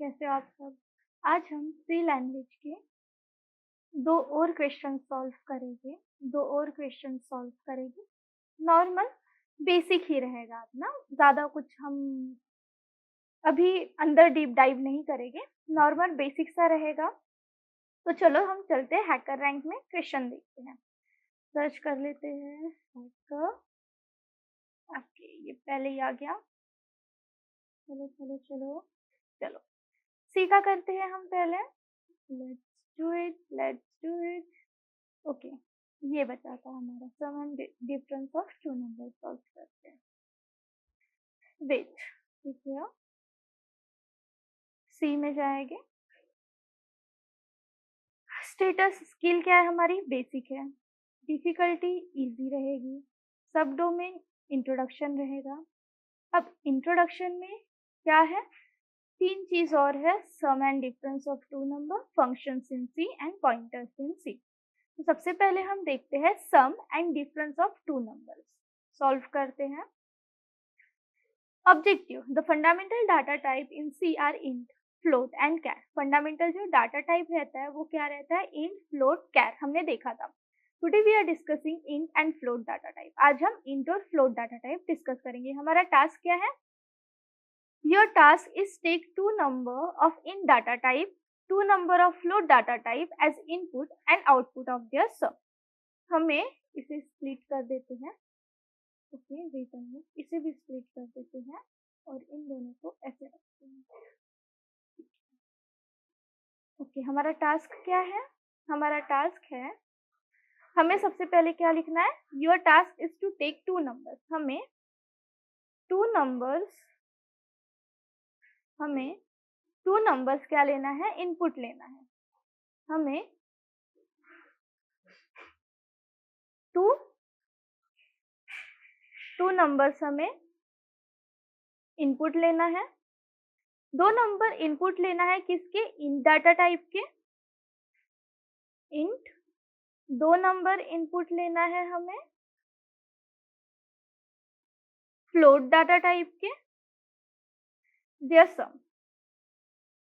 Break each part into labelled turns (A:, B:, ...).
A: कैसे हो आप सब? आज हम सी लैंग्वेज के 2 और क्वेश्चन सॉल्व करेंगे। 2 और क्वेश्चन सॉल्व करेंगे। नॉर्मल बेसिक ही रहेगा अपना, ज़्यादा कुछ हम अभी अंदर डीप डाइव नहीं करेंगे, नॉर्मल बेसिक सा रहेगा। तो चलो हम चलते हैं हैकर रैंक में क्वेश्चन देखते हैं। सर्च कर लेते हैं हैकर। ओके, ये पहले ही आ गया। चलो, चलो, चलो, चलो। सी का करते हैं हम पहले। Let's do it, let's do it. Okay, ये बचा था हमारा sum and difference of two number solve करते हैं। वेट, ठीक है, सी में जाएंगे। स्टेटस स्किल क्या है हमारी? बेसिक है। डिफिकल्टी इजी रहेगी। सब डोमेन इंट्रोडक्शन रहेगा। अब इंट्रोडक्शन में क्या है? 3 चीज और है, sum and difference of two number, functions in C and pointers in C. तो सबसे पहले हम देखते हैं sum and difference of two numbers. Solve करते हैं। Objective, the fundamental data type in C are int, float and char. Fundamental जो data type रहता है वो क्या रहता है? इंट, फ्लोट, कैर, हमने देखा था। Today we are discussing int and float data type. आज हम इंट और फ्लोट डाटा टाइप डिस्कस करेंगे। हमारा टास्क क्या है? Your task is take two number of int data type, two number of float data type as input and output of their sum. हमें इसे split कर देते हैं। ओके, वेट अ मिनट, इसे भी स्प्लिट कर देते हैं और इन दोनों को ऐसे रखते हैं। ओके, हमारा टास्क क्या है? हमारा टास्क है, हमें सबसे पहले क्या लिखना है? Your task is to take two numbers. हमें टू नंबर्स क्या लेना है? इनपुट लेना है। हमें टू नंबर्स हमें इनपुट लेना है। 2 नंबर इनपुट लेना है किसके? इन डाटा टाइप के। इंट 2 नंबर इनपुट लेना है हमें फ्लोट डाटा टाइप के। Their sum,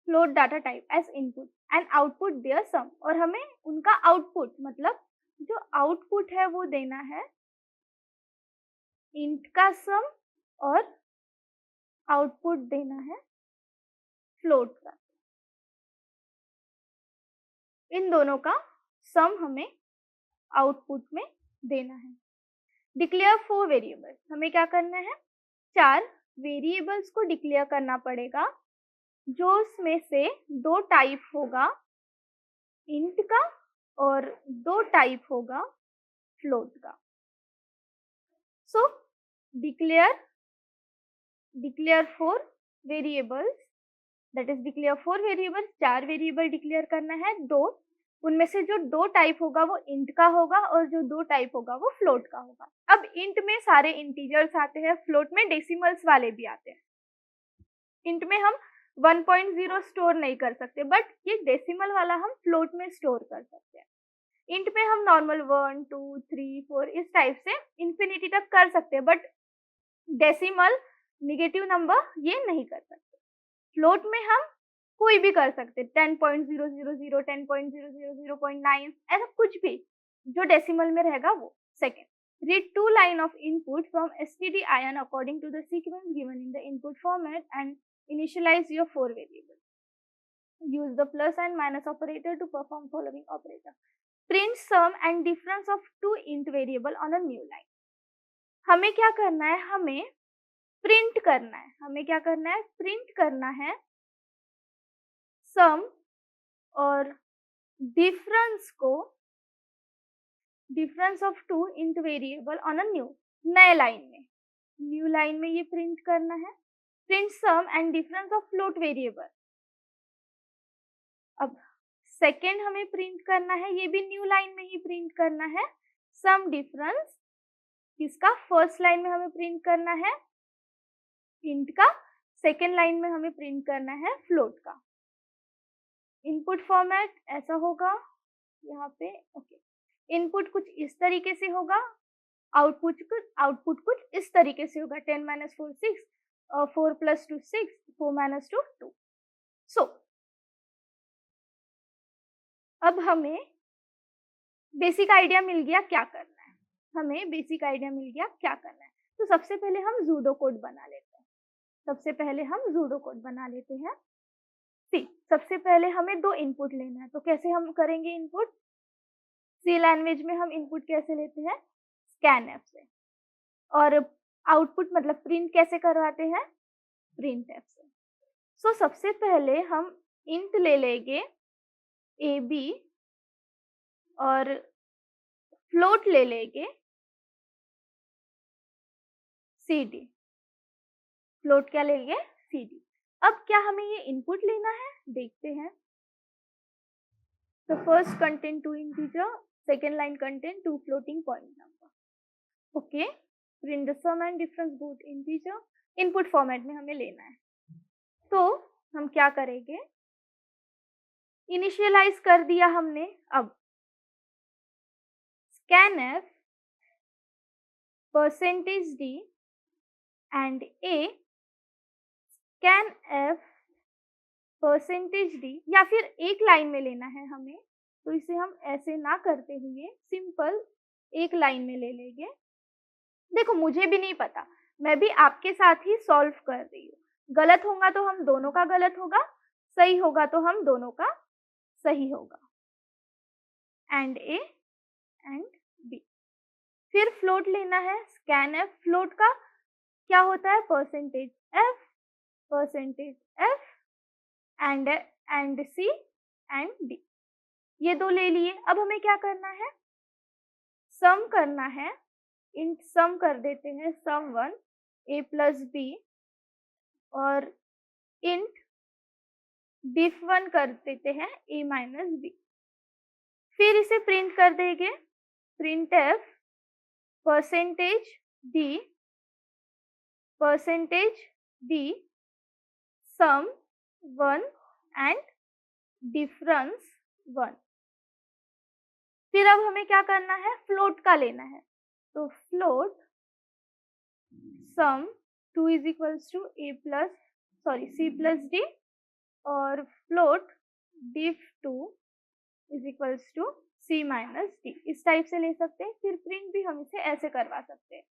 A: float data type as input and output their sum. और हमें उनका आउटपुट, मतलब जो आउटपुट है वो देना है इंट का सम और आउटपुट देना है फ्लोट का। इन दोनों का सम हमें आउटपुट में देना है। Declare 4 variables. हमें क्या करना है? 4 वेरिएबल्स को डिक्लेयर करना पड़ेगा, जो उसमें से 2 टाइप होगा इंट का और 2 टाइप होगा फ्लोट का। So declare 4 variables, that is declare 4 variables. 4 variable declare करना है, 2, उनमें से जो 2 टाइप होगा वो इंट का होगा और जो 2 टाइप होगा वो फ्लोट का होगा। अब इंट में सारे इंटीजर्स आते हैं, फ्लोट में डेसिमल्स वाले भी आते हैं। इंट में हम 1.0 स्टोर नहीं कर सकते, बट ये डेसिमल वाला हम फ्लोट में स्टोर कर सकते हैं। इंट में हम नॉर्मल 1, 2, 3, 4 इस टाइप से इंफिनिटी तक कर सकते हैं, बट डेसिमल, नेगेटिव नंबर ये नहीं कर सकते। फ्लोट में हम कोई भी कर सकते, 10.000, 10.000, 0.9, ऐसा कुछ भी जो डेसिमल में रहेगा वो। Second, read 2 line of input from stdion according to the sequence given in the input format and initialize your 4 variables. Use the plus and minus operator to perform following operator. Print sum and difference of 2 int variable on a new line. हमें क्या करना है? हमें print करना है। हमें क्या करना है? प्रिंट करना है सम और difference of 2 int variable on a नए लाइन में, न्यू लाइन में ये प्रिंट करना है। Print sum and difference of float variable. अब सेकेंड हमें प्रिंट करना है, ये भी न्यू लाइन में ही प्रिंट करना है। सम डिफरेंस किसका? फर्स्ट लाइन में हमें प्रिंट करना है इंट का, सेकेंड लाइन में हमें प्रिंट करना है फ्लोट का। इनपुट फॉर्मेट ऐसा होगा यहाँ पे। ओके, इनपुट कुछ इस तरीके से होगा, आउटपुट कुछ इस तरीके से होगा। 10 - 4 6, 4 + 2 6, 4 - 2 2। सो अब हमें बेसिक आइडिया मिल गया क्या करना है। हमें बेसिक आइडिया मिल गया क्या करना है। तो सबसे पहले हम ज़ूडो कोड बना लेते हैं। सबसे पहले हम ज़ूडो कोड बना लेते हैं। सी, सबसे पहले हमें 2 इनपुट लेना है, तो कैसे हम करेंगे इनपुट? सी लैंग्वेज में हम इनपुट कैसे लेते हैं? स्कैनफ से। और आउटपुट मतलब प्रिंट कैसे करवाते हैं? प्रिंटफ से। सो सबसे पहले हम इंट ले लेंगे AB और फ्लोट ले लेंगे CD। फ्लोट क्या लेंगे? CD। अब क्या हमें ये इनपुट लेना है? देखते हैं। तो first content 2 integer, second line content 2 floating point number. Okay, print the sum and difference both integer. Input format में हमें लेना है। तो हम क्या करेंगे? इनिशियलाइज कर दिया हमने। अब scanf %d and a scanf %d, या फिर एक लाइन में लेना है हमें, तो इसे हम ऐसे ना करते हुए सिंपल एक लाइन में ले लेंगे। देखो मुझे भी नहीं पता, मैं भी आपके साथ ही सॉल्व कर रही हूँ। गलत होगा तो हम दोनों का गलत होगा, सही होगा तो हम दोनों का सही होगा। And A and B. फिर फ्लोट लेना है, स्कैनफ। फ्लोट का क्या होता है? %f and C and D. ये दो ले लिए। अब हमें क्या करना है? सम करना है। इंट सम कर देते हैं, sum1 a plus b, और इंट diff1 कर देते हैं a minus b। फिर इसे प्रिंट कर देंगे, printf %d sum1 and difference 1। फिर अब हमें क्या करना है? फ्लोट का लेना है। तो float sum2 is equals to c plus d, और float diff2 is equals to c minus d। इस टाइप से ले सकते हैं। फिर प्रिंट भी हम इसे ऐसे करवा सकते हैं,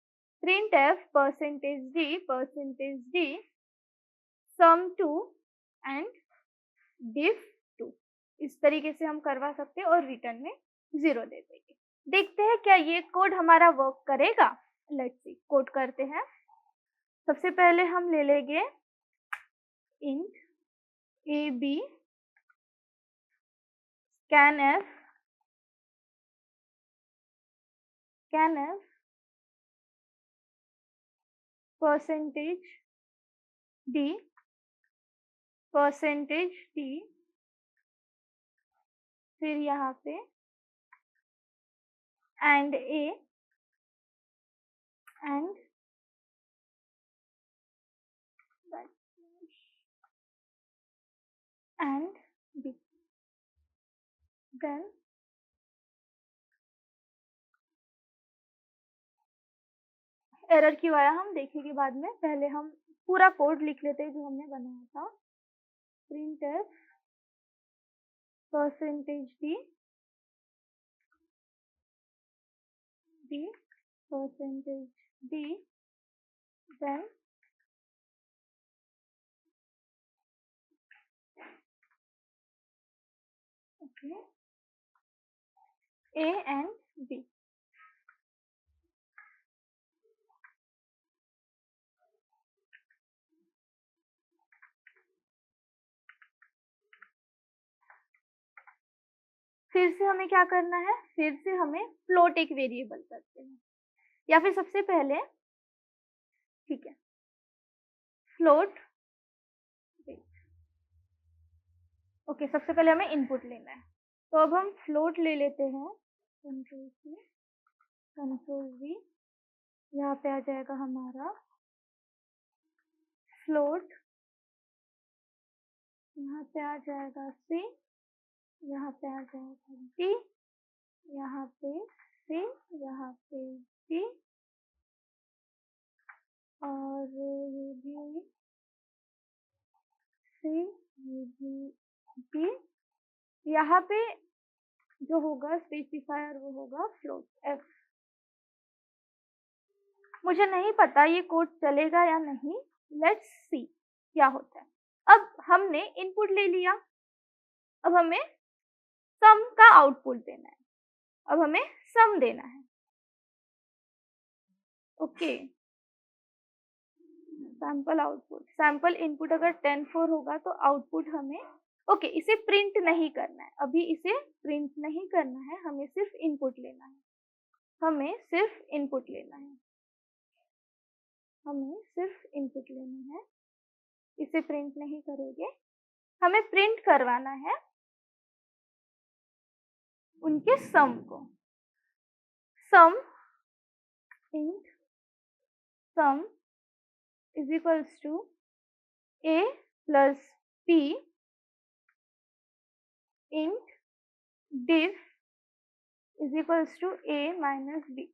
A: printf %d sum2 and diff2। इस तरीके से हम करवा सकते हैं और रिटर्न में 0 दे देंगे। देखते हैं क्या ये कोड हमारा वर्क करेगा। लेट्स सी, कोड करते हैं। सबसे पहले हम ले लेंगे इंट ab scanf %d फिर यहाँ पे and a and b। Then error क्यों आया हम देखेंगे बाद में। पहले हम पूरा कोड लिख लेते हैं जो हमने बनाया था। printf %d %d then okay a and b। फिर से हमें क्या करना है? फिर से हमें फ्लोट एक वेरिएबल करते हैं, या फिर सबसे पहले, ठीक है, फ्लोट। ओके, सबसे पहले हमें इनपुट लेना है, तो अब हम फ्लोट ले लेते हैं। कंट्रोल C कंट्रोल V, यहाँ पे आ जाएगा हमारा फ्लोट, यहाँ पे आ जाएगा C, यहाँ पे आ जाएगा D, यहाँ पे C, यहाँ पे D, और ये भी C, ये भी D। यहाँ पे जो होगा स्पेसिफायर वो होगा फ्लोट एफ। मुझे नहीं पता ये कोड चलेगा या नहीं, लेट्स सी क्या होता है। अब हमने इनपुट ले लिया, अब हमें सम का आउटपुट देना है, अब हमें सम देना है। Okay, sample output, sample input अगर 10 4 होगा तो आउटपुट हमें ओके इसे प्रिंट नहीं करना है, अभी इसे प्रिंट नहीं करना है, हमें सिर्फ इनपुट लेना है, हमें सिर्फ इनपुट लेना है, हमें सिर्फ इनपुट लेना है, इसे प्रिंट नहीं करेंगे, हमें प्रिंट करवाना है उनके सम को। सम int sum is equals to a plus b int diff is equals to a minus b।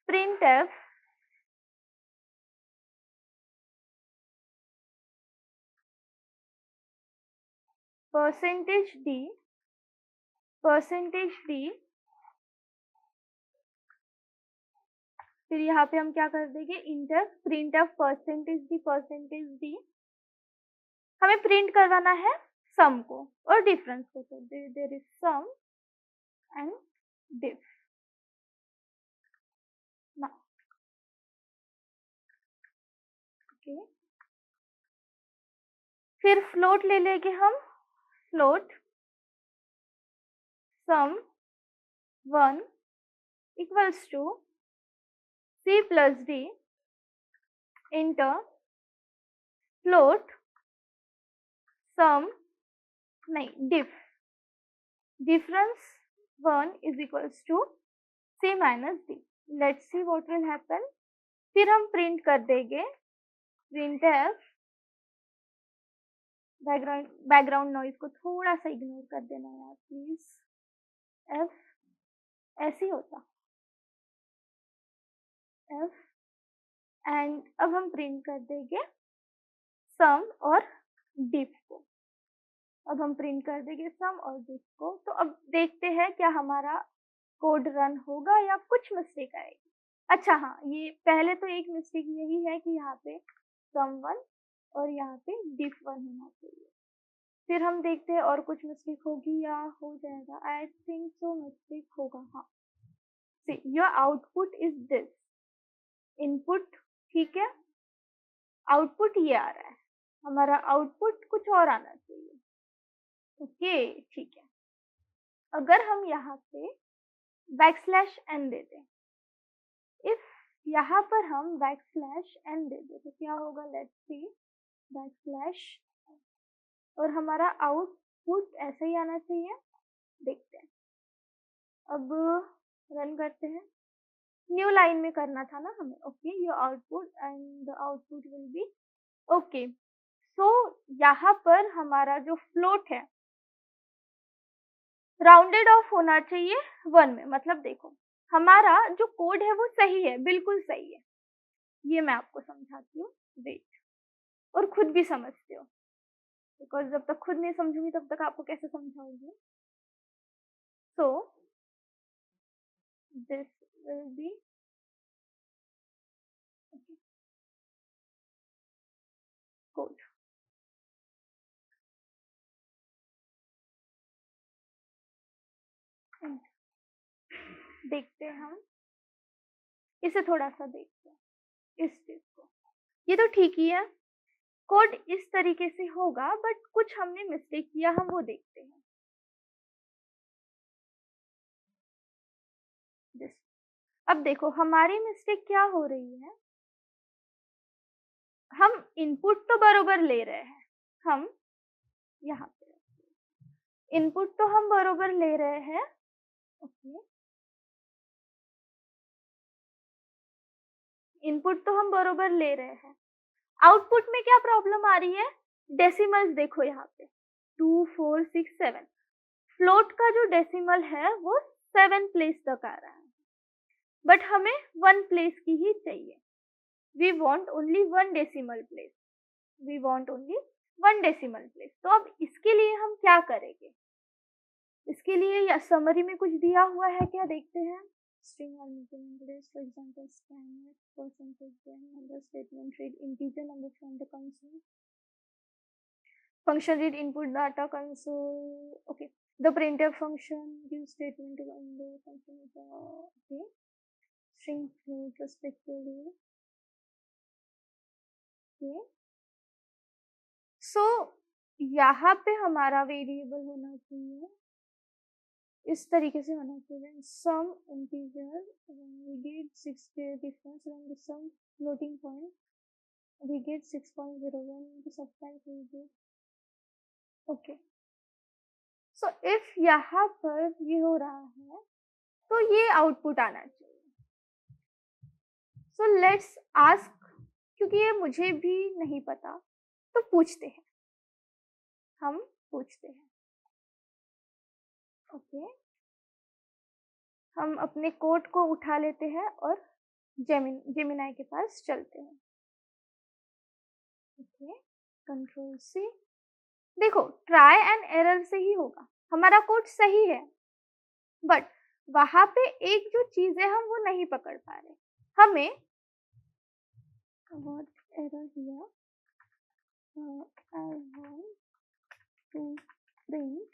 A: printf percentage d फिर यहाँ पे हम क्या कर देंगे इंटर printf परसेंटेज डी हमें प्रिंट करवाना है सम को और डिफरेंस को, तो there is sum and diff. Okay, फिर फ्लोट ले लेंगे हम, float sum 1 equals to c plus d enter float sum नहीं difference 1 is equals to c minus d। let's see what will happen। फिर हम प्रिंट कर देंगे printf, बैकग्राउंड नॉइज को थोड़ा सा इग्नोर कर देना यार प्लीज, f ऐसे ही होता f एंड अब हम प्रिंट कर देंगे सम और डिफ को, अब हम प्रिंट कर देंगे सम और डिफ को। तो अब देखते हैं क्या हमारा कोड रन होगा या कुछ मिस्टेक आएगी। अच्छा हाँ, ये पहले तो एक मिस्टेक यही है कि यहाँ पे सम 1 और यहाँ पे डिफ 1 होना चाहिए। फिर हम देखते हैं और कुछ मिस्टेक होगी या हो जाएगा, आई थिंक सो मिस्टेक होगा। हाँ, see your output is this, input ठीक है, आउटपुट ये आ रहा है, हमारा आउटपुट कुछ और आना चाहिए। ओके ठीक है, अगर हम यहाँ पे n दे दें, इफ यहाँ पर हम n दे दें तो क्या होगा, लेट्स सी n और हमारा आउटपुट ऐसे ही आना चाहिए। देखते हैं, अब रन करते हैं, न्यू लाइन में करना था ना हमें। Okay, your output and the output will be okay. So यहाँ पर हमारा जो फ्लोट है राउंडेड ऑफ होना चाहिए 1 में, मतलब देखो हमारा जो कोड है वो सही है, बिल्कुल सही है। ये मैं आपको समझाती हूँ, वेट, और खुद भी समझते हो, बिकॉज जब तक खुद नहीं समझूंगी तब तक आपको कैसे समझाऊंगी। So this will be code. देखते हैं हम इसे थोड़ा सा देखते हैं इस चीज को, ये तो ठीक ही है, कोड इस तरीके से होगा, बट कुछ हमने मिस्टेक किया, हम वो देखते हैं। दिस, अब देखो हमारी मिस्टेक क्या हो रही है, हम इनपुट तो बरोबर ले रहे हैं, हम यहाँ पे इनपुट तो हम बरोबर ले रहे हैं। ओके, इनपुट तो हम बरोबर ले रहे हैं, आउटपुट में क्या प्रॉब्लम आ रही है, डेसिमल्स देखो यहाँ पे 2 4 6 7, फ्लोट का जो डेसिमल है वो 7 प्लेस तक आ रहा है, बट हमें 1 प्लेस की ही चाहिए। We want only 1 decimal place. We want only 1 decimal place. तो अब इसके लिए हम क्या करेंगे? इसके लिए या समरी में कुछ दिया हुआ है क्या, देखते हैं। स्ट्रिंग और increment, for example scan percentage number statement read integer number from the console function read input data console. Okay, the printf function gives statement to the function is okay, string float respectively. Okay, so यहाँ पे हमारा variable होना चाहिए, इस तरीके से होना चाहिए, some integer we get 6 difference and the sum floating point we get 6.01 the subtract we get okay. So if यहाँ पर ये हो रहा है तो ये आउटपुट आना चाहिए। सो लेट्स आस्क, क्योंकि ये मुझे भी नहीं पता तो पूछते हैं, हम पूछते हैं। ओके, हम अपने कोड को उठा लेते हैं और जेमिनाई के पास चलते हैं। Okay, control C. देखो ट्राई एंड एरर से ही होगा, हमारा कोड सही है बट वहां पे एक जो चीज है हम वो नहीं पकड़ पा रहे। हमें what error here I want to print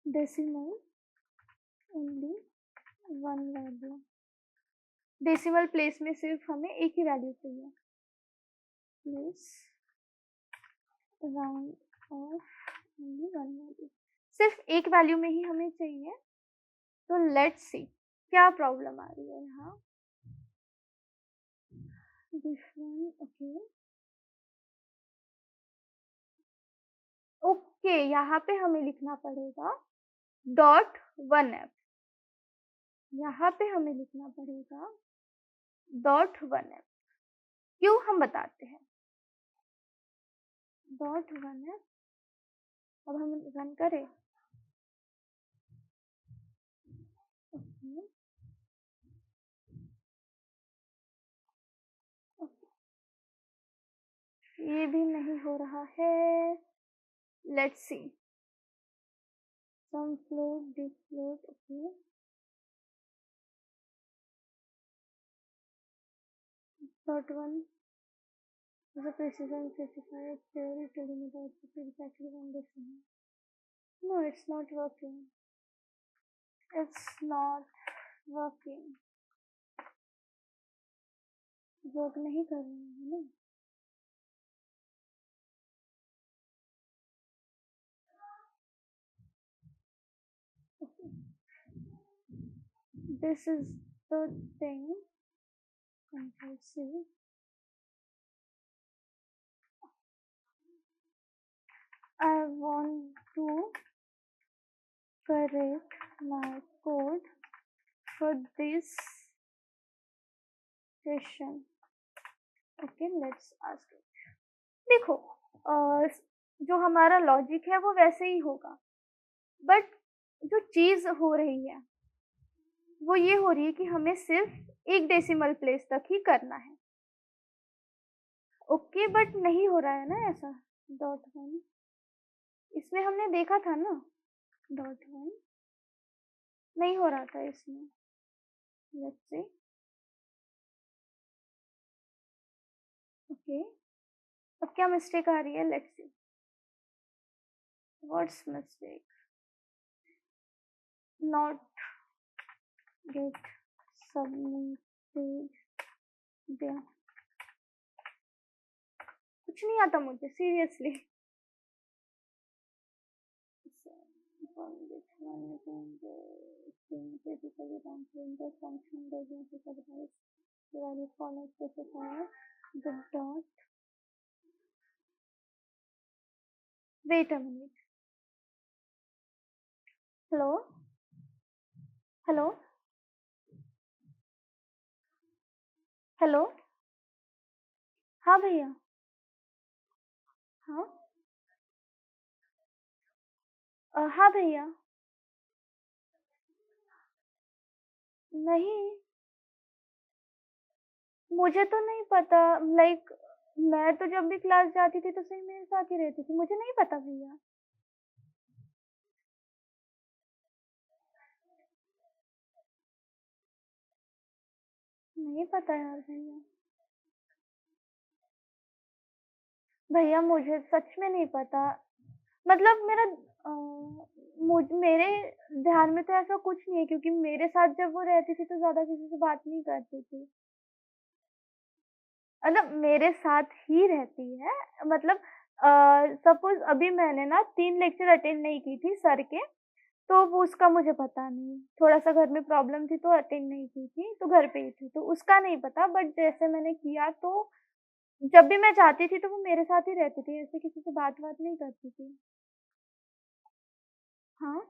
A: decimal only one value। Decimal place में सिर्फ हमें एक ही वैल्यू चाहिए, place round of only one value, सिर्फ एक वैल्यू में ही हमें चाहिए। तो लेट्स सी क्या प्रॉब्लम आ रही है यहाँ। डिफरेंट ओके, यहाँ पे हमें लिखना पड़ेगा .1f, यहाँ पे हमें लिखना पड़ेगा .1f। क्यों, हम बताते हैं। .1f, अब हम रन करें। ये भी नहीं हो रहा है। Let's see, sum float this float okay, .1 is a precision specified theory telling me that it is exactly 1 decimal. No, it's not working. It's not working. Work नहीं कर रहे हैं ना। This is the thing. Control C. I want to correct my code for this question. Okay, let's ask it. देखो जो हमारा logic है वो वैसे ही होगा, बट जो चीज हो रही है वो ये हो रही है कि हमें सिर्फ एक डेसिमल प्लेस तक ही करना है। ओके, बट नहीं हो रहा है ना ऐसा। .1 इसमें हमने देखा था ना, .1 नहीं हो रहा था इसमें। Let's see. ओके, अब क्या मिस्टेक आ रही है, let's see what's mistake. Not gate submitted there. कुछ नहीं आता मुझे seriously. Wait a minute. Hello hello hello, हाँ भैया, हाँ हाँ भैया, नहीं मुझे तो नहीं पता, लाइक मैं तो जब भी क्लास जाती थी तो सही मेरे साथ ही रहती थी, मुझे नहीं पता भैया। नहीं पता यार भैया। भैया मुझे सच में नहीं पता। मतलब अ, मेरे ध्यान में तो ऐसा कुछ नहीं है क्योंकि मेरे साथ जब वो रहती थी तो ज़्यादा किसी से बात नहीं करती थी। मतलब मेरे साथ ही रहती है। मतलब सपोज़ अभी मैंने ना 3 लेक्चर अटेंड नहीं की थी सर के, तो वो उसका मुझे पता नहीं। थोड़ा-सा घर में प्रॉब्लम थी तो अटेंड नहीं की थी, तो घर पे ही थी, तो उसका नहीं पता बट जैसे मैंने किया तो जब भी मैं जाती थी तो वो मेरे साथ ही रहती थी, ऐसे किसी से बात-वात नहीं करती थी। हाँ,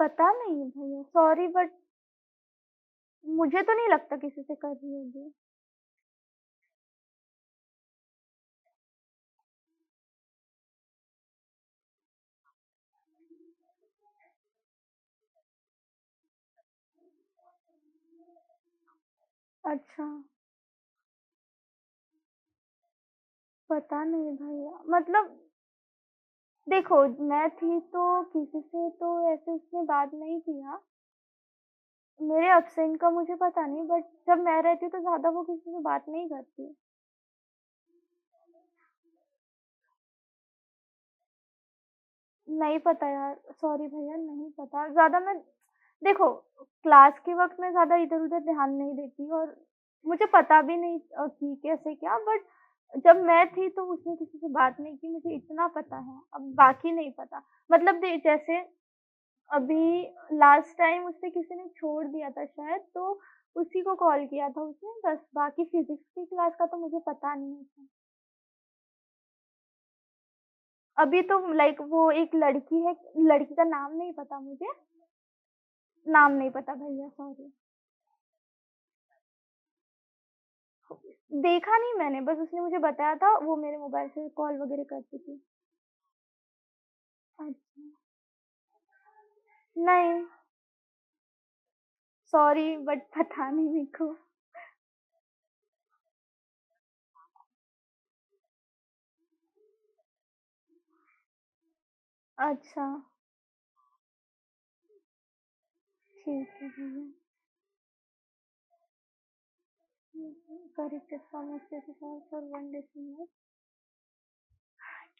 A: पता नहीं भैया सॉरी बट मुझे तो नहीं लगता किसी से कर रही होगी। अच्छा, पता नहीं भैया मतलब देखो मैं थी तो किसी से तो ऐसे उसने बात नहीं किया। मेरे एब्सेंट का मुझे पता नहीं बट जब मैं रहती हूँ तो ज़्यादा वो किसी से बात नहीं करती। नहीं पता यार, सॉरी भैया नहीं पता। ज़्यादा मैं देखो क्लास के वक़्त मैं ज़्यादा इधर-उधर ध्यान नहीं देती और मुझे पता भी नहीं कि कैसे क्या बट जब मैं थी तो उसने किसी से बात नहीं की, मुझे इतना पता है, अब बाकी नहीं पता। मतलब दे जैसे अभी लास्ट टाइम उसे किसी ने छोड़ दिया था शायद, तो उसी को कॉल किया था उसने बस, बाकी फिज़िक्स की क्लास का तो मुझे पता नहीं है। अभी तो लाइक वो एक लड़की है, लड़की का नाम नहीं पता मुझे, नाम नहीं पता भैया सॉरी। देखा नहीं मैंने, बस उसने मुझे बताया था, वो मेरे मोबाइल से कॉल वगैरह करती थी। अच्छा, नहीं, सॉरी बट पता नहीं मेरे को। अच्छा, ठीक है भैया। Correct for one decimal.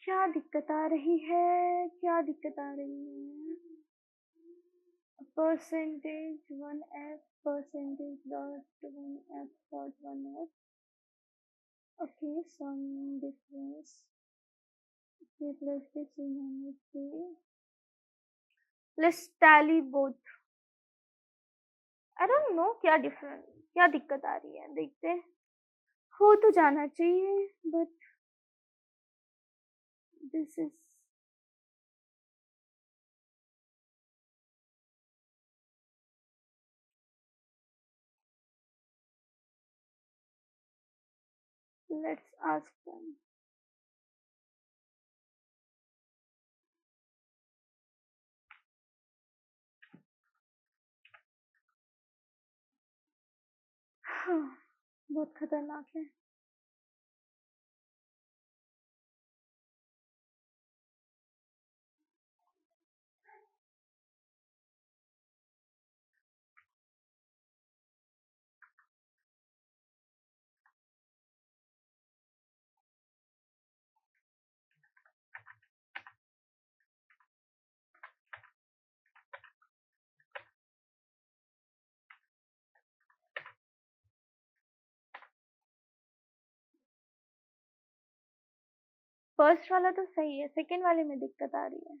A: क्या दिक्कत आ रही है? क्या दिक्कत आ रही है? Percentage 1f percentage dot 1f dot 1f okay sum difference c plus b c minus d let's tally both। I don't know क्या डिफरेंस, क्या दिक्कत आ रही है देखते हैं। हो तो जाना चाहिए but this is let's ask them. हाँ, बहुत खतरनाक है। फर्स्ट वाला तो सही है, सेकंड वाले में दिक्कत आ रही है।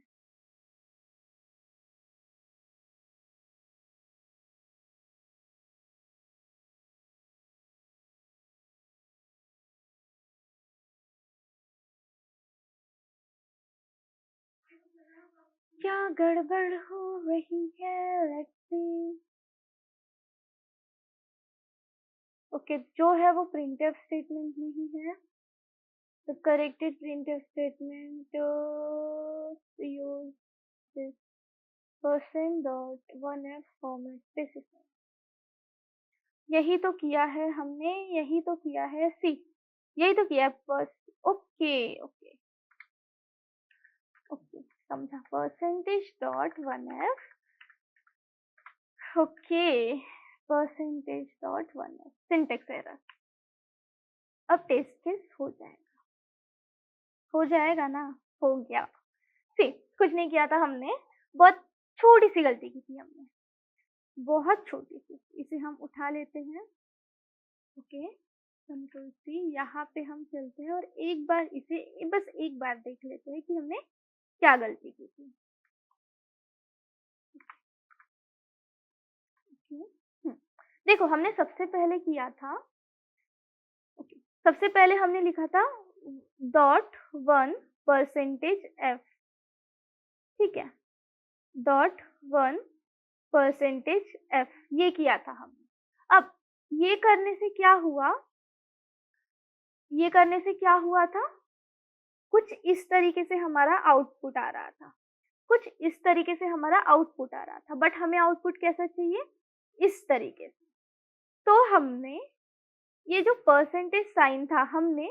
A: क्या गड़बड़ हो रही है लेट्स सी। ओके जो है वो प्रिंटफ स्टेटमेंट में ही है। The corrected printf statement use this percent dot 1f format specifier। यही तो किया है हमने, यही तो किया है सी, यही तो किया है ओके, ओके, ओके, समझा। Percentage dot 1f, okay, percentage dot 1f, syntax error. अब टेस्ट केस हो जाएगा ना? हो गया। सी, कुछ नहीं किया था हमने, बहुत छोटी सी गलती की थी हमने, बहुत छोटी सी। इसे हम उठा लेते हैं, ओके, कंट्रोल सी, यहाँ पे हम चलते हैं और एक बार इसे बस एक बार देख लेते हैं कि हमने क्या गलती की थी। ओके, देखो हमने सबसे पहले किया था, ओके, सबसे पहले हमने लिखा था डॉट 1 परसेंटेज एफ, ठीक है, डॉट 1 परसेंटेज एफ, ये किया था हमने। अब ये करने से क्या हुआ, ये करने से क्या हुआ था, कुछ इस तरीके से हमारा आउटपुट आ रहा था, कुछ इस तरीके से हमारा आउटपुट आ रहा था, बट हमें आउटपुट कैसा चाहिए, इस तरीके से। तो हमने ये जो परसेंटेज साइन था, हमने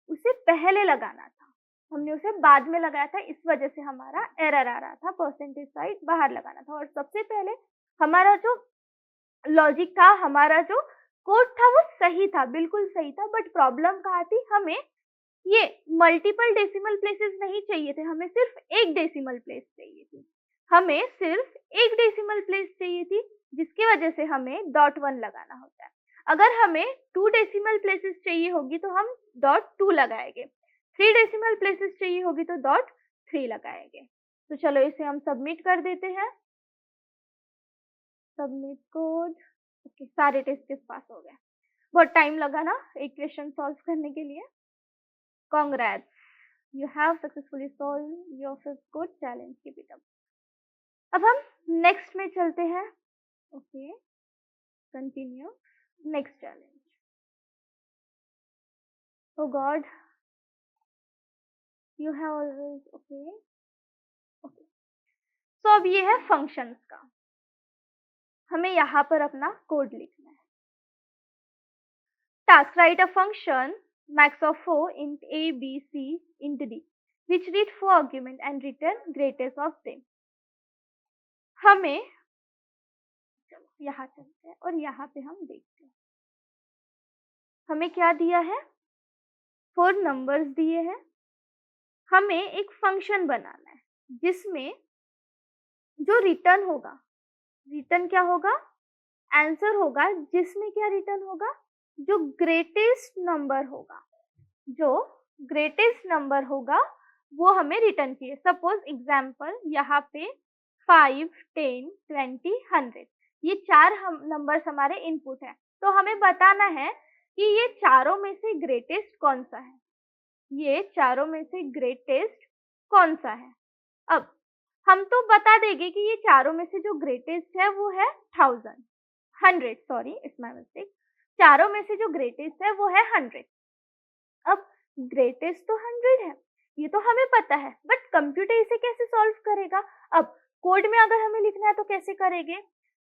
A: उसे पहले लगाना था, हमने उसे बाद में लगाया था, इस वजह से हमारा एरर आ रहा था, परसेंटेज साइन बाहर लगाना था। और सबसे पहले हमारा जो लॉजिक था, हमारा जो कोड था वो सही था, बिल्कुल सही था, बट प्रॉब्लम कहाँ थी, हमें ये मल्टीपल डेसिमल प्लेसेस नहीं चाहिए थे, हमें सिर्फ एक डेसिमल प्लेस चाहिए थी, हमें सिर्फ एक डेसिमल प्लेस चाहिए थी, जिसकी वजह से हमें डॉट 1 लगाना होता है। अगर हमें 2 डेसिमल प्लेसेस चाहिए होगी तो हम डॉट 2 लगाएंगे, 3 डेसिमल प्लेसेस चाहिए होगी तो डॉट 3 लगाएंगे। तो चलो इसे हम सबमिट कर देते हैं, सबमिट कोड, ओके, सारे टेस्ट केस पास हो गए। बहुत टाइम लगा ना एक क्वेश्चन सॉल्व करने के लिए। Congrats, you have successfully solved your fifth code challenge. Keep it up. अब हम नेक्स्ट में चलते हैं, okay, continue, next challenge. Oh god, you have always, okay, okay, तो अब ये है फंक्शंस का, हमें यहाँ पर अपना कोड लिखना है। Task, right a function max of 4 int a, b, c int d, which read 4 argument and return greatest of them. हमें, चलो यहाँ चलते हैं और यहाँ पे हम देखते हैं, हमें क्या दिया है, 4 नंबर्स दिए हैं, हमें एक फंक्शन बनाना है जिसमें जो रिटर्न होगा, रिटर्न क्या होगा, आंसर होगा, जिसमें क्या रिटर्न होगा, जो ग्रेटेस्ट नंबर होगा, जो ग्रेटेस्ट नंबर होगा वो हमें रिटर्न किए। सपोज एग्जाम्पल यहाँ पे 5, 10, 20, 100, ये 4 नंबर्स हमारे इनपुट है, तो हमें बताना है कि ये चारों में से ग्रेटेस्ट कौन सा है, ये चारों में से ग्रेटेस्ट कौन सा है। अब हम तो बता देंगे कि ये चारों में से जो ग्रेटेस्ट है वो है 100, सॉरी इट्स माय मिस्टेक, चारों में से जो ग्रेटेस्ट है वो है 100। अब ग्रेटेस्ट तो 100 है, ये तो हमें पता है, बट कंप्यूटर इसे कैसे सॉल्व करेगा। अब कोड में अगर हमें लिखना है तो कैसे करेंगे,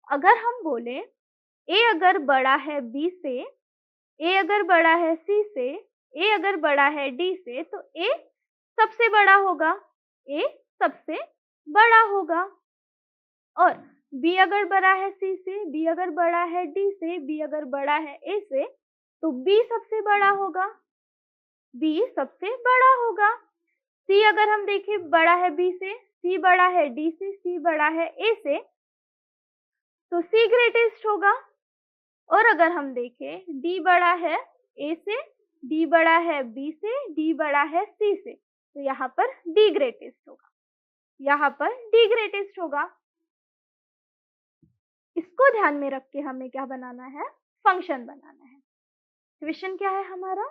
A: अगर हम बोले ए अगर बड़ा है बी से, ए अगर बड़ा है सी से, ए अगर बड़ा है डी से, तो ए सबसे बड़ा होगा, ए सबसे बड़ा होगा। और बी अगर बड़ा है सी से, बी अगर बड़ा है डी से, बी अगर बड़ा है ए से, तो बी सबसे बड़ा होगा, बी सबसे बड़ा होगा। सी अगर हम देखें बड़ा है बी से, सी बड़ा है डी से, सी बड़ा है ए से, तो सी ग्रेटेस्ट होगा। और अगर हम देखें डी बड़ा है ए से, डी बड़ा है बी से, डी बड़ा है सी से, तो यहाँ पर डी ग्रेटेस्ट होगा, यहाँ पर डी ग्रेटेस्ट होगा। इसको ध्यान में रख के हमें क्या बनाना है, फंक्शन बनाना है। क्वेश्चन क्या है हमारा,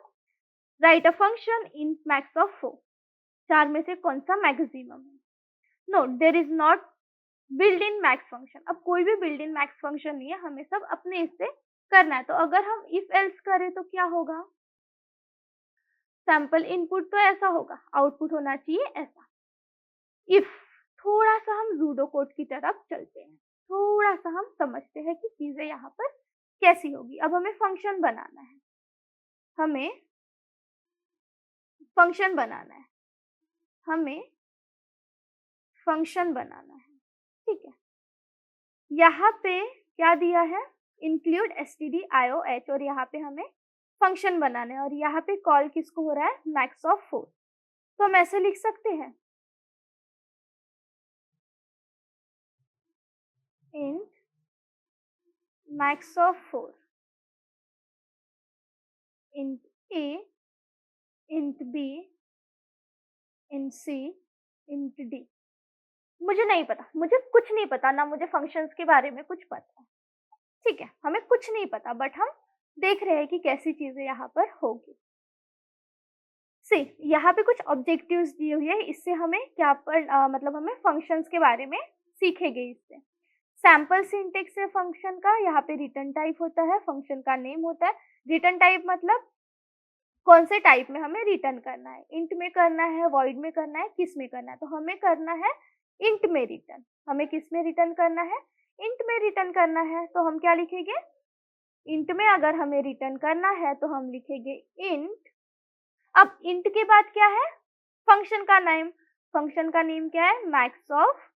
A: write a function in max of 4, 4 में से कौन सा मैक्सिमम है। No, there is not build in max function. अब कोई भी बिल्ड इन मैक्स फंक्शन नहीं है, हमें सब अपने इससे करना है। तो अगर हम इफ एल्स करें तो क्या होगा, सैंपल इनपुट तो ऐसा होगा, आउटपुट होना चाहिए ऐसा। इफ, थोड़ा सा हम जूडो कोड की तरफ चलते हैं, थोड़ा सा हम समझते हैं कि चीजें यहाँ पर कैसी होगी। अब हमें फंक्शन बनाना है, हमें फंक्शन बनाना है, हमें फंक्शन बनाना है, ठीक है। यहाँ पे क्या दिया है, इंक्लूड stdioh, और यहाँ पे हमें फंक्शन बनाना है और यहाँ पे कॉल किसको हो रहा है, मैक्स ऑफ 4। तो हम ऐसे लिख सकते हैं, int max of 4 int a int b int c int d। मुझे नहीं पता, मुझे कुछ नहीं पता, ना मुझे फंक्शंस के बारे में कुछ पता है, ठीक है। हमें कुछ नहीं पता, बट हम देख रहे हैं कि कैसी चीजें यहाँ पर होगी। सी, यहाँ पे कुछ ऑब्जेक्टिव्स दिए हुए हैं, इससे हमें क्या मतलब हमें फंक्शंस के बारे में सीखेंगे इससे। सैंपल सिंटेक्स है फंक्शन का, यहाँ पे रिटर्न टाइप होता है, फंक्शन का नेम होता है। रिटर्न टाइप मतलब कौन से टाइप में हमें रिटर्न करना है, इंट में करना है, वॉइड में करना है, किस में करना है। तो हमें करना है इंट में रिटर्न। हमें किस में रिटर्न करना है, इंट में रिटर्न करना है। तो हम क्या लिखेंगे, इंट में अगर हमें रिटर्न करना है तो हम लिखेंगे इंट। अब इंट के बाद क्या है, फंक्शन का नेम। फंक्शन का नेम क्या है, मैक्स ऑफ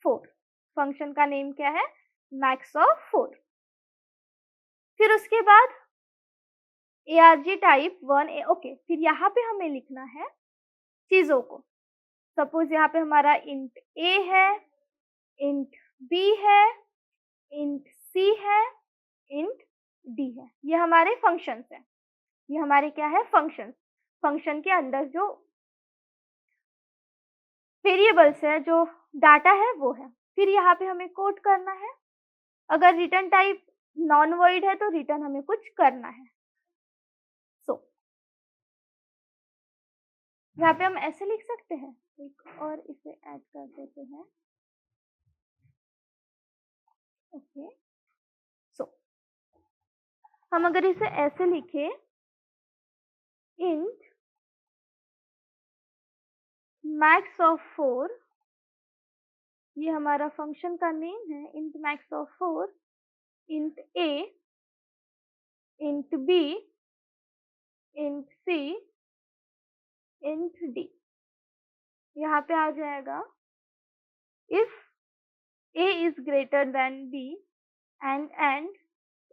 A: 4। फंक्शन का नेम क्या है, मैक्स ऑफ 4। फिर उसके बाद arg टाइप 1a, ओके। फिर यहाँ पे हमें लिखना है चीजों को। सपोज यहाँ पे हमारा इंट a है, इंट b है, इंट c है, इंट d है। ये हमारे फंक्शंस हैं, ये हमारे क्या है, फंक्शंस। फंक्शन के अंदर जो वेरिएबल्स है, जो डाटा है वो है। फिर यहाँ पे हमें कोड करना है। अगर रिटर्न टाइप नॉन वॉइड है तो रिटर्न हमें कुछ करना है। सो यहाँ पे हम ऐसे लिख सकते हैं, एक और इसे ऐड कर देते हैं, ओके। सो हम अगर इसे ऐसे लिखे, इंट मैक्स ऑफ 4, ये हमारा फंक्शन का नेम है, int max of 4, int a, int b, int c, int d। यहाँ पे आ जाएगा, if a is greater than b and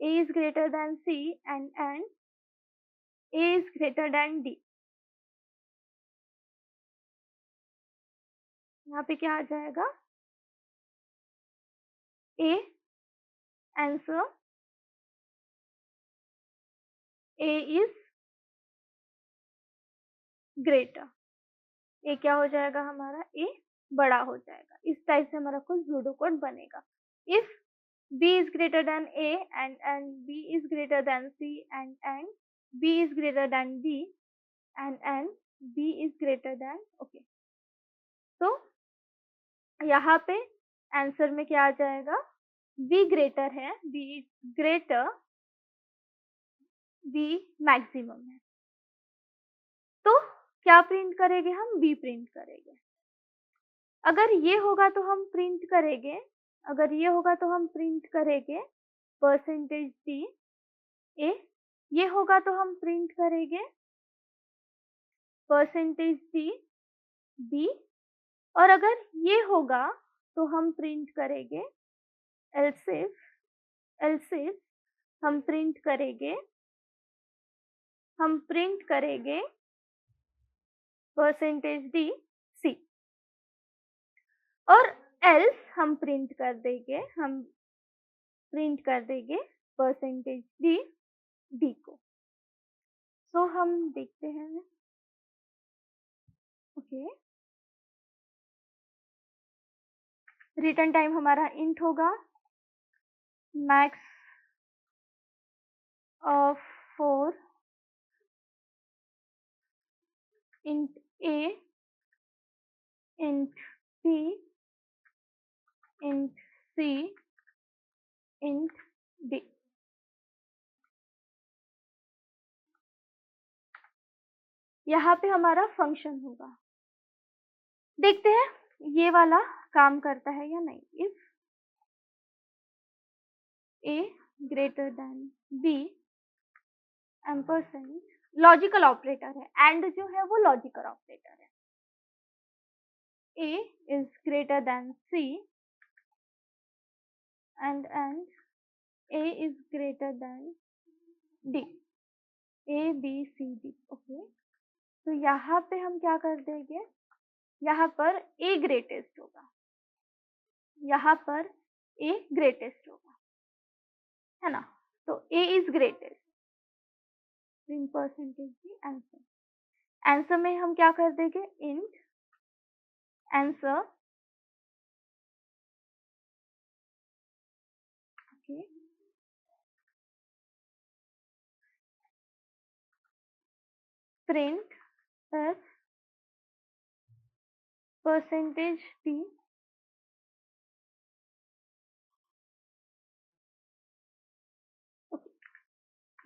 A: a is greater than c and a is greater than d। यहाँ पे क्या आ जाएगा, a answer, a is greater, a क्या हो जाएगा हमारा, a बड़ा हो जाएगा। इस टाइप से हमारा कुछ सूडो कोड बनेगा। If b is greater than a and b is greater than c and b is greater than d and b is greater than, okay. तो यहाँ पे आंसर में क्या आ जाएगा, b ग्रेटर है, b ग्रेटर, b मैक्सिमम है। तो क्या प्रिंट करेंगे हम, b प्रिंट करेंगे। अगर ये होगा तो हम प्रिंट करेंगे, अगर ये होगा तो हम प्रिंट करेंगे परसेंटेज d a, ये होगा तो हम प्रिंट करेंगे परसेंटेज d b, और अगर ये होगा तो हम प्रिंट करेंगे एल्स इफ हम प्रिंट करेंगे परसेंटेज d c, और एल्स हम प्रिंट कर देंगे परसेंटेज d को। तो हम देखते हैं, ओके। रिटर्न टाइम हमारा इंट होगा, max of 4 int a int b int c int d। यहाँ पे हमारा फंक्शन होगा। देखते हैं ये वाला काम करता है या नहीं। If a greater than B, ampersand logical operator है, एंड जो है वो लॉजिकल ऑपरेटर है। A is greater than C and A is greater than D, A B C D, okay. तो यहाँ पे हम क्या कर देंगे, यहाँ पर A ग्रेटेस्ट होगा, यहाँ पर A ग्रेटेस्ट होगा, है ना। तो A is greatest, in percentage की आंसर। आंसर में हम क्या कर देंगे, int answer, okay, print F percentage P,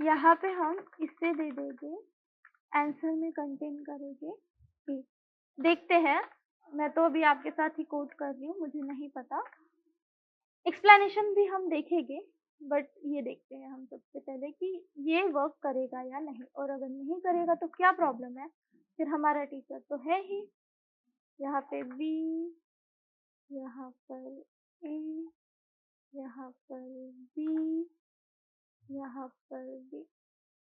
A: यहाँ पे हम इससे दे देंगे, आंसर में कंटेन करेंगे पी। देखते हैं, मैं तो अभी आपके साथ ही कोड कर रही हूँ, मुझे नहीं पता, एक्सप्लेनेशन भी हम देखेंगे, बट ये देखते हैं हम सबसे पहले कि ये वर्क करेगा या नहीं, और अगर नहीं करेगा तो क्या प्रॉब्लम है, फिर हमारा टीचर तो है ही। यहाँ पे बी, यहाँ पर ए, यहाँ पर बी, यहाँ पर बी,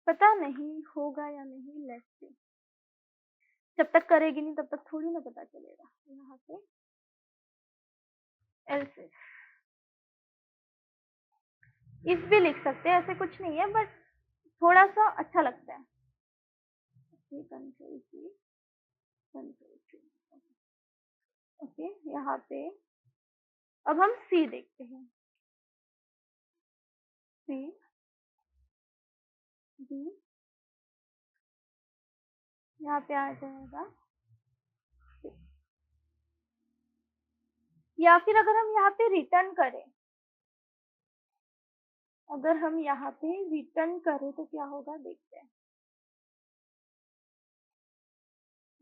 A: पता नहीं होगा या नहीं, लेट्स सी। जब तक करेगी नहीं तब तक थोड़ी ना पता चलेगा। यहाँ पे एल्स इफ भी लिख सकते हैं, ऐसे कुछ नहीं है, बट थोड़ा सा अच्छा लगता है। Control C, control C, okay. यहाँ पे अब हम सी देखते हैं, सी डी, यहाँ पे आ जाएगा C। या फिर अगर हम यहाँ पे रिटर्न करें, अगर हम यहाँ पे रिटर्न करें तो क्या होगा, देखते हैं।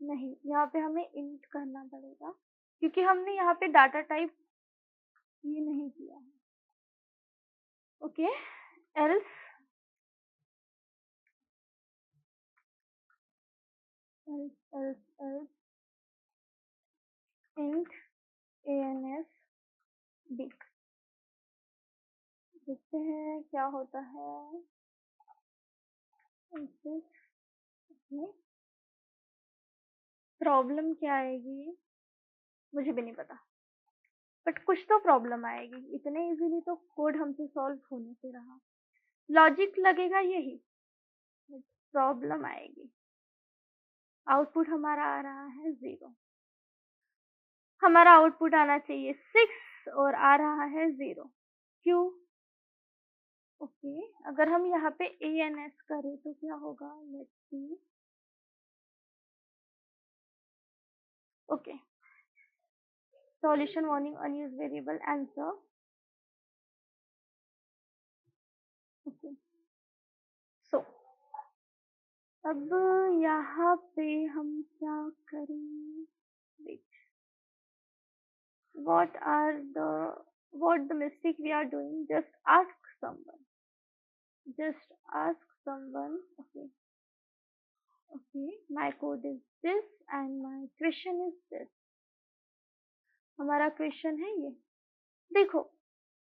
A: नहीं, यहाँ पे हमें इंट करना पड़ेगा, क्योंकि हमने यहाँ पे डाटा टाइप ये नहीं किया है, okay. Else else int ans b, देखते हैं क्या होता है। प्रॉब्लम क्या आएगी मुझे भी नहीं पता, बट कुछ तो प्रॉब्लम आएगी, इतने इजीली तो कोड हमसे सॉल्व होने से रहा। लॉजिक लगेगा यही, प्रॉब्लम आएगी। आउटपुट हमारा आ रहा है 0, हमारा आउटपुट आना चाहिए 6 और आ रहा है 0, क्यों, ओके। अगर हम यहाँ पे ans करें तो क्या होगा, let's see, okay. Solution warning unused variable answer, okay. So अब यहाँ पे हम क्या करें, what are the what the mistake we are doing, just ask someone, okay, okay, my code is this and my question is this, हमारा question है ये। देखो,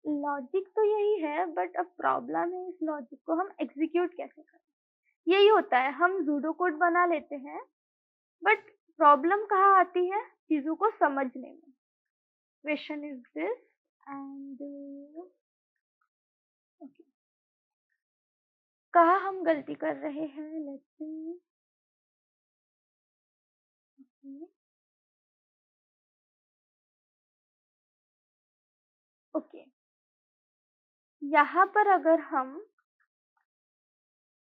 A: लॉजिक तो यही है, बट अब प्रॉब्लम है इस लॉजिक को हम एग्जीक्यूट कैसे करें। यही होता है, हम जूडो कोड बना लेते हैं, बट प्रॉब्लम कहाँ आती है, चीजों को समझने में। Question is this and okay, कहाँ हम गलती कर रहे हैं, लेट्स सी, ओके। यहाँ पर अगर हम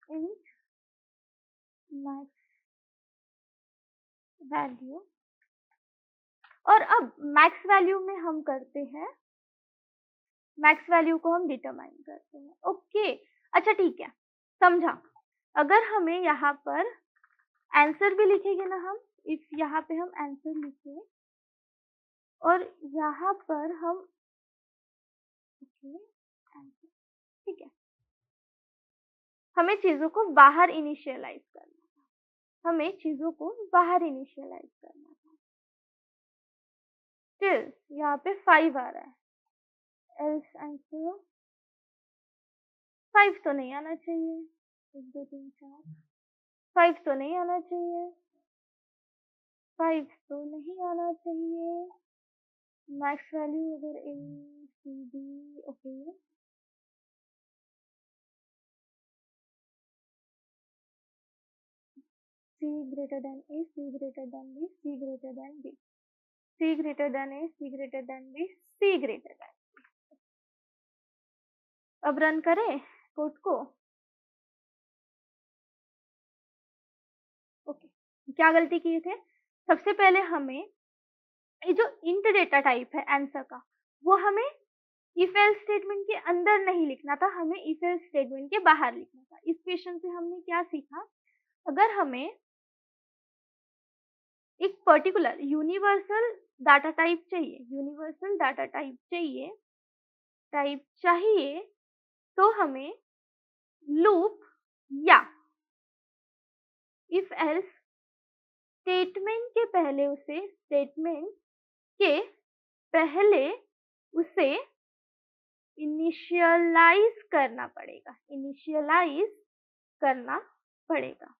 A: इंट मैक्स वैल्यू, और अब मैक्स वैल्यू में हम करते हैं, मैक्स वैल्यू को हम डिटरमाइन करते हैं, ओके। अच्छा ठीक है, समझा। अगर हमें यहाँ पर आंसर भी लिखेंगे ना हम, इफ यहाँ पे हम आंसर लिखे और यहाँ पर हम, ओके, ठीक है। हमें चीज़ों को बाहर इनिशियलाइज़ करना था। हमें चीज़ों को बाहर इनिशियलाइज़ करना था। स्टिल यहाँ पे 5 आ रहा है। एल्स आंसर 5 तो नहीं आना चाहिए। 1, 2, 3, 4 5 तो नहीं आना चाहिए। 5 तो नहीं आना चाहिए। मैक्स वैल्यू अगर A, C, D okay. C greater than A, C greater than B, C greater than B. C greater than A, C greater than B, C greater than। अब रन करें कोड को। Okay, क्या गलती किए थे? सबसे पहले हमें ये जो इंट डेटा टाइप है आंसर का, वो हमें इफ एल्स स्टेटमेंट के अंदर नहीं लिखना था, हमें इफ एल्स स्टेटमेंट के बाहर लिखना था। इस क्वेश्चन से हमने क्या सीखा? अगर हमें एक पर्टिकुलर यूनिवर्सल डाटा टाइप चाहिए, यूनिवर्सल डाटा टाइप चाहिए, तो हमें लूप या इफ एल्स स्टेटमेंट के पहले उसे इनिशियलाइज़ करना पड़ेगा।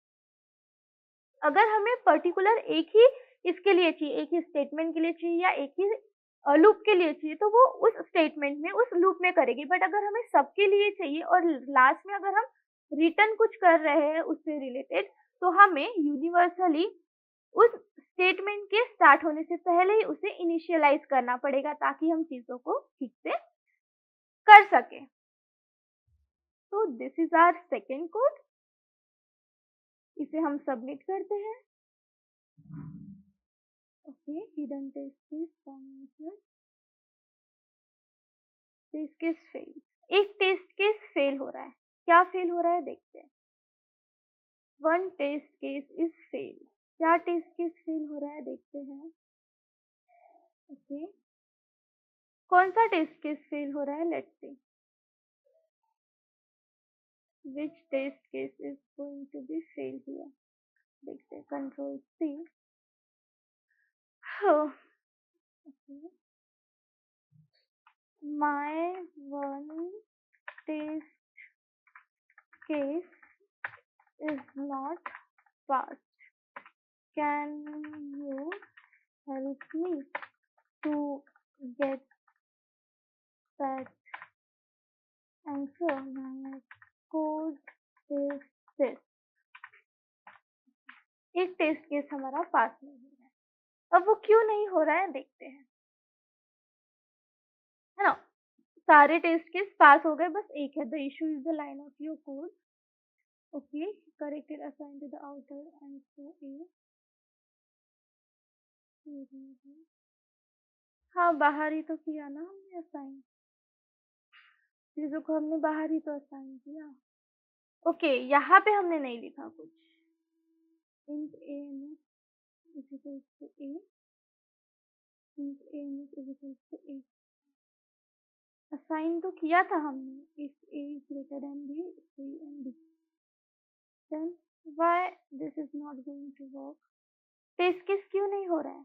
A: अगर हमें पर्टिकुलर एक ही इसके लिए चाहिए, एक ही स्टेटमेंट के लिए चाहिए या एक ही लूप के लिए चाहिए, तो वो उस स्टेटमेंट में, उस लूप में करेगी। बट अगर हमें सबके लिए चाहिए और लास्ट में अगर हम रिटर्न कुछ कर रहे हैं उससे रिलेटेड, तो हमें यूनिवर्सली उस स्टेटमेंट के स्टार्ट होने से पहले ही उसे इनिशियलाइज़ करना पड़ेगा, ताकि हम चीज़ों को ठीक से कर सकें। तो this is our second code. इसे हम सबमिट करते हैं। Okay, hidden test case formation, test case fail. एक टेस्ट केस फेल हो रहा है। क्या फेल हो रहा है देखते हैं। One test case is fail. क्या टेस्ट केस फेल हो रहा है देखते हैं। ओके, कौन सा टेस्ट केस फेल हो रहा है? Let's C which test case is going to be fail here। देखते हैं, control C. Okay, my one test case is not passed। Can you help me to get that answer? My code is this। एक test case हमारा पास नहीं हो रहा है। अब वो क्यों नहीं हो रहा है देखते हैं, है ना? सारे टेस्ट केस पास हो गए, बस एक है। The issue is the line of your code. Okay, corrected assign to the outer answer A. हाँ, बाहर ही तो किया ना हमने असाइन। चीज़ों को हमने बाहर ही तो असाइन किया। ओके, यहाँ पे हमने नहीं लिखा कुछ। int ANS is equals to A, int ANS is equals to A। Assign तो किया था हमने, if A is greater than B, C and D। Then why this is not going to work? Test case क्यों नहीं हो रहा है?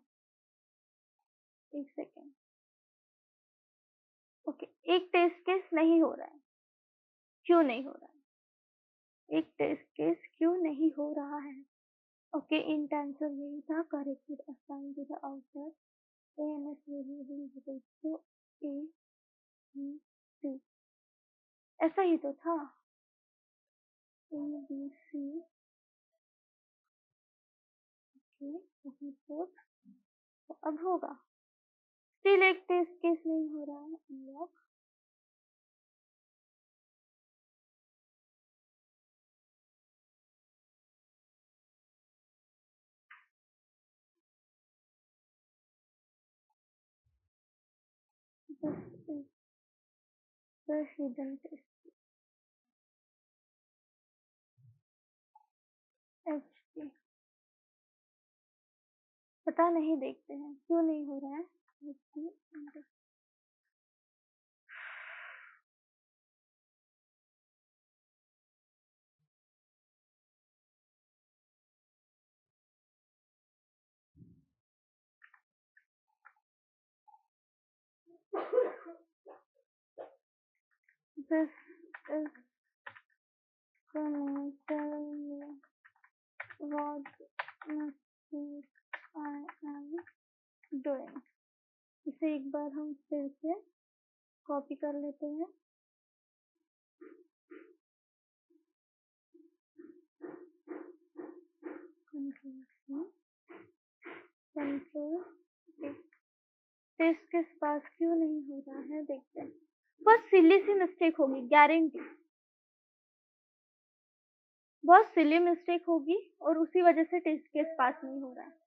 A: एक सेकेंड। ओके, एक टेस्ट केस नहीं हो रहा है। क्यों नहीं हो रहा है? एक टेस्ट केस क्यों नहीं हो रहा है? ओके, इंट आंसर यही था। Corrected assign to the outer ANS variable is equal to A B C। ऐसा ही तो था। A B C। Okay, report तो अब होगा। स्टिल एक टेस्ट केस नहीं हो रहा है unlock. This is the hidden test HT. पता नहीं, देखते हैं क्यों नहीं हो रहा है। This is gonna tell me what mistake I am doing. इसे एक बार हम फिर से कॉपी कर लेते हैं। कंट्रोल टेस्ट के पास क्यों नहीं हो रहा है, देखते हैं। बहुत सिली सी मिस्टेक होगी, गारंटी बहुत सिली मिस्टेक होगी और उसी वजह से टेस्ट केस पास नहीं हो रहा है।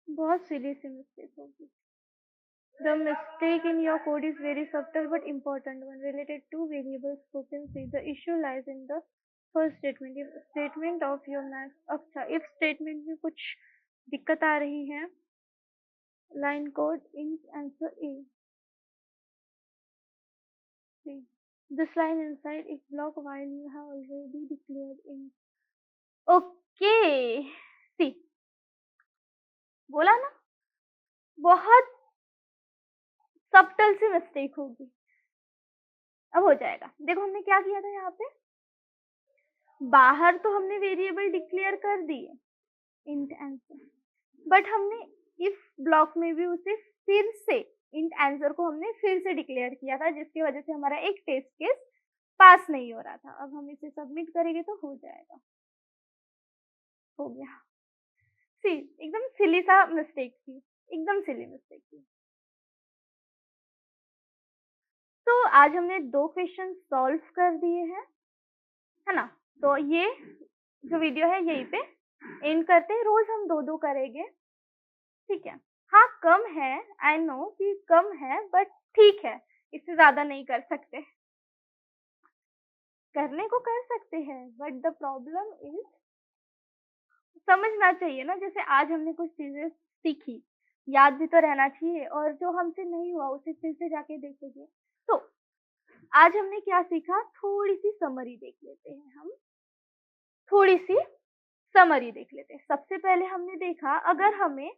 A: बहुत सिली सी मिस्टेक होगी। The mistake in your code is very subtle but important one related to variable scope and C. The issue lies in the first statement. If statement of your math, अच्छा if statement में कुछ दिक्कत आ रही है, line code int answer A. See. This line inside if block while you have already declared int. Okay. See. बोला ना, बहुत सबटल सी मिस्टेक होगी। अब हो जाएगा। देखो हमने क्या किया था यहाँ पे, बाहर तो हमने वेरिएबल डिक्लेयर कर दिए इंट आंसर, बट हमने इफ ब्लॉक में भी उसे फिर से इंट आंसर को हमने फिर से डिक्लेयर किया था, जिसकी वजह से हमारा एक टेस्ट केस पास नहीं हो रहा था। अब हम इसे सबमिट करेंगे तो हो जाएगा। हो गया। सी एकदम सिली सा मिस्टेक थी, एकदम सिली मिस्टेक थी। तो आज हमने 2 क्वेश्चन सॉल्व कर दिए हैं, है ना। तो ये जो वीडियो है यहीं पे एंड करते हैं। रोज हम 2-2 करेंगे, ठीक है। हाँ कम है, आई नो कि कम है, बट ठीक है, इससे ज्यादा नहीं कर सकते। करने को कर सकते हैं, बट द प्रॉब्लम इज समझना चाहिए ना। जैसे आज हमने कुछ चीजें सीखी, याद भी तो रहना चाहिए, और जो हमसे नहीं हुआ उसे फिर से जाके देखेंगे। तो आज हमने क्या सीखा, थोड़ी सी समरी देख लेते हैं हम, थोड़ी सी समरी देख लेते हैं। सबसे पहले हमने देखा अगर हमें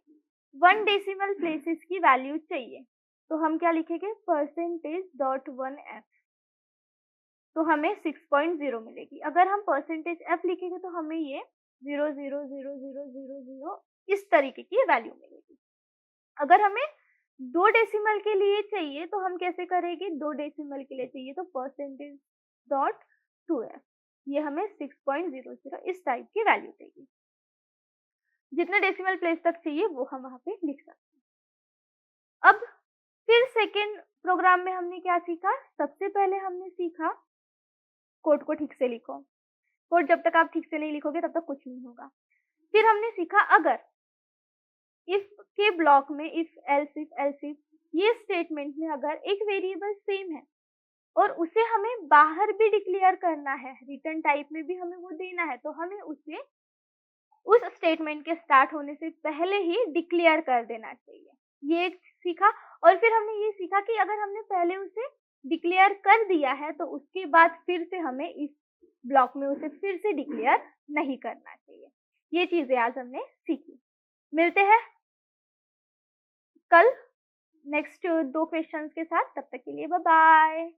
A: 1 डेसिमल प्लेसेस की वैल्यू चाहिए तो हम क्या लिखेंगे, %.1f, तो हमें 6.0 मिलेगी। अगर हम %f लिखेंगे तो हमें ये 0.00000 इस तरीके की वैल्यू मिलेगी। अगर हमें 2 डेसिमल के लिए चाहिए तो हम कैसे करेंगे, 2 डेसिमल के लिए चाहिए तो %.2f, ये हमें 6.00 इस टाइप की वैल्यू देगी। जितने डेसिमल प्लेस तक चाहिए वो हम वहां पे लिख सकते हैं। अब फिर सेकेंड प्रोग्राम में हमने क्या सीखा, सबसे पहले हमने सीखा कोड को ठीक से लिखो। कोड जब तक आप ठीक से नहीं लिखोगे तब तक कुछ नहीं होगा। फिर हमने सीखा अगर इफ के ब्लॉक में इफ एल्स इफ ये स्टेटमेंट में अगर एक वेरिएबल सेम है और उसे हमें बाहर भी डिक्लेयर करना है, रिटर्न टाइप में भी हमें वो देना है, तो हमें उसे उस स्टेटमेंट के स्टार्ट होने से पहले ही डिक्लेयर कर देना चाहिए। ये सीखा। और फिर हमने ये सीखा कि अगर हमने पहले उसे डिक्लेयर कर दिया है तो उसके बाद फिर से हमें इस ब्लॉक में उसे फिर से डिक्लेयर नहीं करना चाहिए। ये चीजें आज हमने सीखी। मिलते हैं कल नेक्स्ट 2 क्वेश्चंस के साथ, तब तक के लिए बाय बाय।